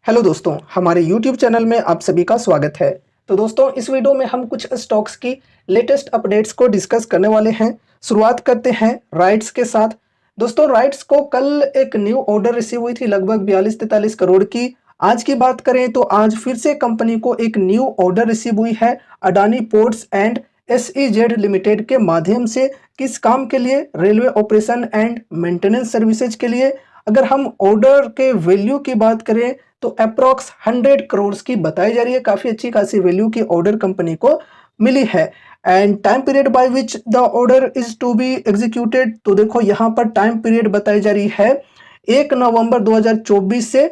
Hello दोस्तों, हमारे YouTube channel में आप सभी का स्वागत है। तो दोस्तों, इस वीडियो में हम कुछ स्टॉक्स की लेटेस्ट अपडेट्स को डिस्कस करने वाले हैं। शुरुआत करते हैं राइट्स के साथ। दोस्तों, राइट्स को कल एक न्यू ऑर्डर रिसीव हुई थी लगभग 42-43 करोड़ की। आज की बात करें तो आज फिर से कंपनी को एक न्यू ऑर्डर रिसीव हुई है Adani ports and SEZ limited के माध्यम से। किस काम के लिए? Railway operation and maintenance services के लिए। अगर हम ऑर्डर के वैल्यू की बात करें तो अप्रॉक्स 100 करोड़ की बताई जा रही है। काफी अच्छी खासी वैल्यू की ऑर्डर कंपनी को मिली है। And time period by which the order is to be executed, तो देखो यहाँ पर टाइम पीरियड बताई जा रही है 1 नवंबर 2024 से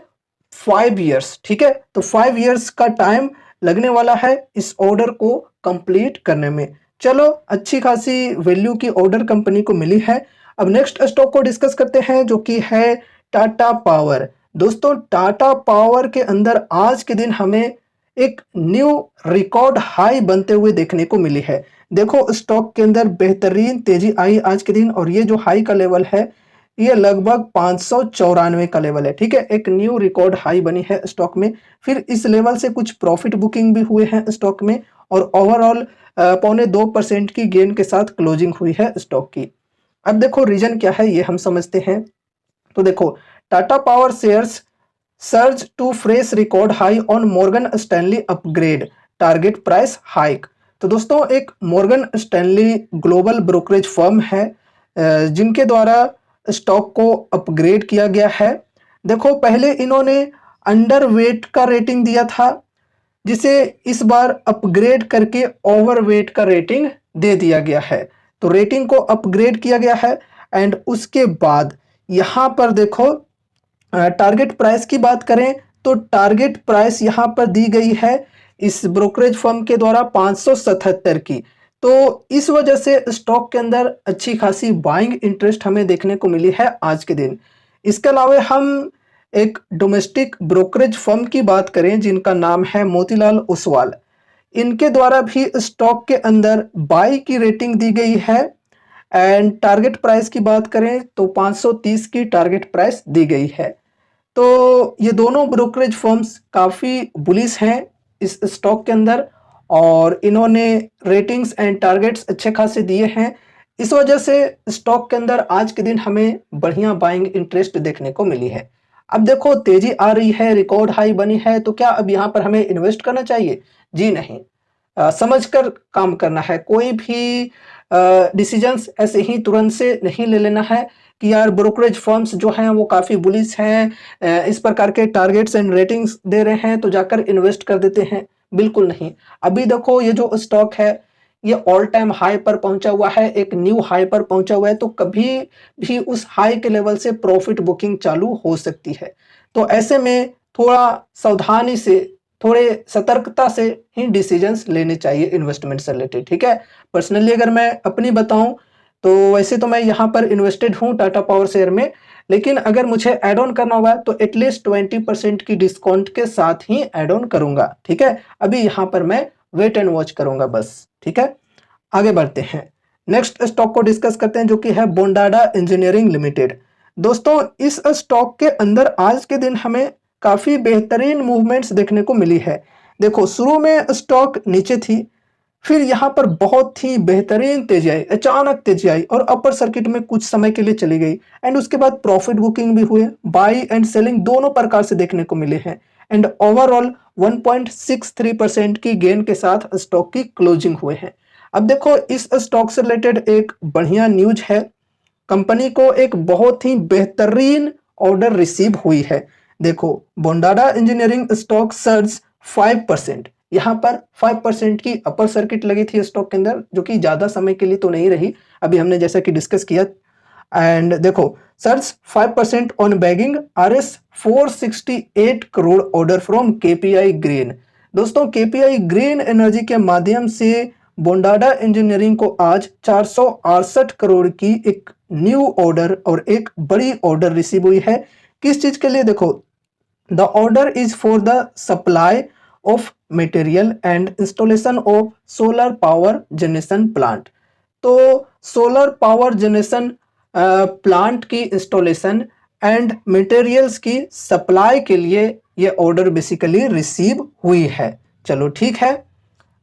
5 इयर्स। ठीक है, तो 5 इयर्स का टाइम लगने वाला है इस ऑर्डर को कंप्लीट करने में। चलो, अच्छी खासी वैल्यू की ऑर्डर कंपनी को मिली है। अब नेक्स्ट स्टॉक को डिस्कस करते हैं जो कि है टाटा पावर। दोस्तों, टाटा पावर के अंदर आज के दिन हमें एक न्यू रिकॉर्ड हाई बनते हुए देखने को मिली है। देखो, स्टॉक के अंदर बेहतरीन तेजी आई आज के दिन, और ये जो हाई का लेवल है ये लगभग 594 का लेवल है। ठीक है, एक न्यू रिकॉर्ड हाई बनी है स्टॉक में। फिर इस लेवल से कुछ प्रॉफिट बुकिंग भी हुए हैं स्टॉक में, और ओवरऑल 0.25% की गेन के साथ क्लोजिंग हुई है स्टॉक की। अब देखो, रीजन क्या है ये हम समझते हैं। तो देखो, Tata power shares surge to fresh record high on Morgan Stanley upgrade target price hike. तो दोस्तों, एक Morgan Stanley global brokerage firm है जिनके द्वारा स्टॉक को अपग्रेड किया गया है। देखो, पहले इन्होंने अंडरवेट का रेटिंग दिया था, जिसे इस बार अपग्रेड करके ओवरवेट का रेटिंग दे दिया गया है। तो रेटिंग को अपग्रेड किया गया है। एंड उसके बाद यहाँ पर देखो, टारगेट प्राइस की बात करें तो टारगेट प्राइस यहाँ पर दी गई है इस ब्रोकरेज फर्म के द्वारा 577 की। तो इस वजह से स्टॉक के अंदर अच्छी खासी बाइंग इंटरेस्ट हमें देखने को मिली है आज के दिन। इसके अलावा हम एक डोमेस्टिक ब्रोकरेज फर्म की बात करें जिनका नाम है मोतीलाल ओसवाल। इनके द्वारा भी स्टॉक के अंदर बाई की रेटिंग दी गई है। एंड टारगेट प्राइस की बात करें तो 530 की टारगेट प्राइस दी गई है। तो ये दोनों ब्रोकरेज फर्म्स काफ़ी बुलिश हैं इस स्टॉक के अंदर, और इन्होंने रेटिंग्स एंड टारगेट्स अच्छे खासे दिए हैं। इस वजह से स्टॉक के अंदर आज के दिन हमें बढ़िया बाइंग इंटरेस्ट देखने को मिली है। अब देखो, तेजी आ रही है, रिकॉर्ड हाई बनी है, तो क्या अब यहाँ पर हमें इन्वेस्ट करना चाहिए? जी नहीं, समझकर काम करना है। कोई भी डिसीजंस ऐसे ही तुरंत से नहीं ले लेना है कि यार ब्रोकरेज फर्म्स जो हैं वो काफ़ी बुलिश हैं, इस प्रकार के टारगेट्स एंड रेटिंग्स दे रहे हैं तो जाकर इन्वेस्ट कर देते हैं। बिल्कुल नहीं। अभी देखो, ये जो स्टॉक है ये ऑल टाइम हाई पर पहुंचा हुआ है, एक न्यू हाई पर पहुंचा हुआ है, तो कभी भी उस हाई के लेवल से प्रॉफिट बुकिंग चालू हो सकती है। तो ऐसे में थोड़ा सावधानी से, थोड़े सतर्कता से ही डिसीजंस लेने चाहिए इन्वेस्टमेंट से रिलेटेड। ठीक है, पर्सनली अगर मैं अपनी बताऊं तो वैसे तो मैं यहाँ पर इन्वेस्टेड हूँ टाटा पावर शेयर में, लेकिन अगर मुझे ऐड ऑन करना होगा तो एटलीस्ट 20% की डिस्काउंट के साथ ही ऐड ऑन करूंगा। ठीक है, अभी यहाँ पर मैं वेट एंड वॉच करूंगा बस। ठीक है, आगे बढ़ते हैं। नेक्स्ट स्टॉक को डिस्कस करते हैं जो कि है बोंडाडा इंजीनियरिंग लिमिटेड। दोस्तों, इस स्टॉक के अंदर आज के दिन हमें काफी बेहतरीन मूवमेंट्स देखने को मिली है। देखो, शुरू में स्टॉक नीचे थी, फिर यहाँ पर बहुत ही बेहतरीन तेजी आई, अचानक तेजी आई और अपर सर्किट में कुछ समय के लिए चली गई। एंड उसके बाद प्रॉफिट बुकिंग भी हुए, बाई एंड सेलिंग दोनों प्रकार से देखने को मिले हैं। एंड ओवरऑल 1.63% की गेन के साथ स्टॉक की क्लोजिंग हुए हैं। अब देखो, इस स्टॉक से रिलेटेड एक बढ़िया न्यूज है। कंपनी को एक बहुत ही बेहतरीन ऑर्डर रिसीव हुई है। देखो, बोंडाडा इंजीनियरिंग स्टॉक सर्ज 5%। यहाँ पर 5% की अपर सर्किट लगी थी स्टॉक के अंदर, जो कि ज्यादा समय के लिए तो नहीं रही, अभी हमने जैसा कि डिस्कस किया। एंड देखो, surge 5% on bagging RS 468 crore order from KPI green. दोस्तों, KPI ग्रीन एनर्जी के माध्यम से बोंडाडा इंजीनियरिंग को आज 468 करोड़ की एक न्यू ऑर्डर और एक बड़ी ऑर्डर रिसीव हुई है। किस चीज के लिए? देखो, the order is for the supply of material and installation of solar power generation plant. तो सोलर पावर जनरेशन प्लांट की इंस्टॉलेशन एंड मटेरियल्स की सप्लाई के लिए ये ऑर्डर बेसिकली रिसीव हुई है। चलो ठीक है,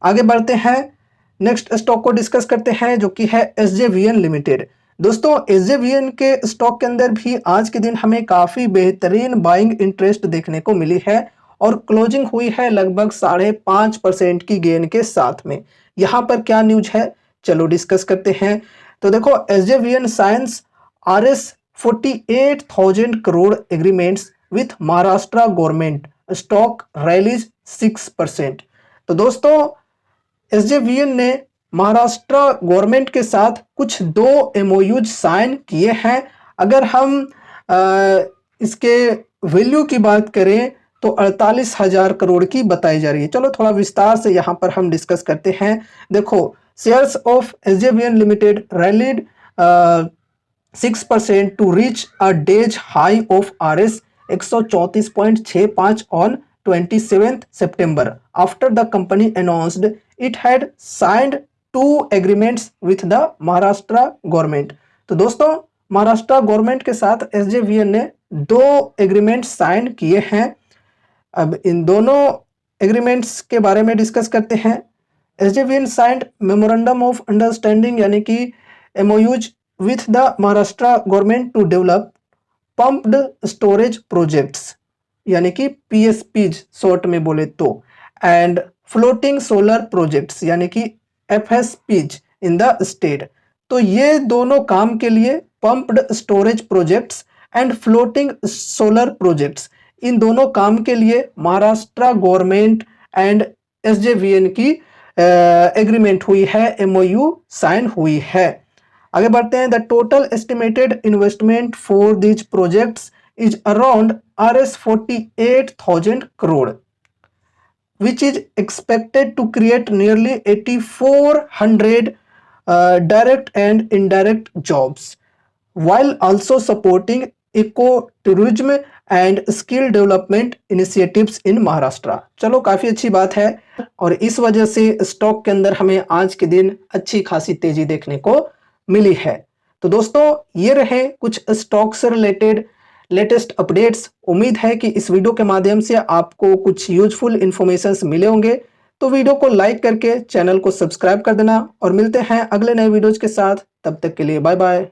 आगे बढ़ते हैं, नेक्स्ट स्टॉक को डिस्कस करते हैं जो कि है SJVN लिमिटेड। दोस्तों SJVN के स्टॉक के अंदर भी आज के दिन हमें काफ़ी बेहतरीन बाइंग इंटरेस्ट देखने को मिली है और क्लोजिंग हुई है लगभग 5.5% की गेन के साथ में। यहाँ पर क्या न्यूज है, चलो डिस्कस करते हैं। तो देखो SJVN science RS 48,000 crore agreements with Maharashtra government, stock rallies 6%। तो दोस्तों SJVN ने महाराष्ट्र गवर्नमेंट के साथ कुछ 2 MOUs साइन किए हैं। अगर हम इसके वैल्यू की बात करें तो 48,000 करोड़ की बताई जा रही है। चलो थोड़ा विस्तार से यहाँ पर हम डिस्कस करते हैं। देखो shares of SJVN limited rallied 6% to reach a day's high of RS 134.65 ऑन 27th September after the company announced it had signed 2 agreements with the Maharashtra government। तो दोस्तों महाराष्ट्र गवर्नमेंट के साथ SJVN ने 2 एग्रीमेंट साइन किए हैं। अब इन दोनों एग्रीमेंट्स के बारे में डिस्कस करते हैं। SJVN signed memorandum of understanding यानी कि MOUs with the Maharashtra government to develop pumped storage projects यानी कि PSPs शॉर्ट में बोले तो, एंड फ्लोटिंग सोलर प्रोजेक्ट्स यानी कि FSPs इन द स्टेट। तो ये दोनों काम के लिए pumped storage projects and floating solar projects, इन दोनों काम के लिए महाराष्ट्र गवर्नमेंट एंड SJVN की एग्रीमेंट हुई है, MOU साइन हुई है। आगे बढ़ते हैं। The total estimated investment for this projects is around RS 48,000 crore, which is expected to create nearly 8,400 direct and indirect jobs, while also supporting eco-tourism and skill development initiatives in Maharashtra। चलो काफ़ी अच्छी बात है और इस वजह से stock के अंदर हमें आज के दिन अच्छी खासी तेजी देखने को मिली है। तो दोस्तों ये रहे कुछ स्टॉक से रिलेटेड लेटेस्ट अपडेट्स। उम्मीद है कि इस वीडियो के माध्यम से आपको कुछ यूजफुल इन्फॉर्मेशंस मिले होंगे। तो वीडियो को लाइक करके चैनल को सब्सक्राइब कर देना और मिलते हैं अगले नए वीडियोज के साथ। तब तक के लिए बाय बाय।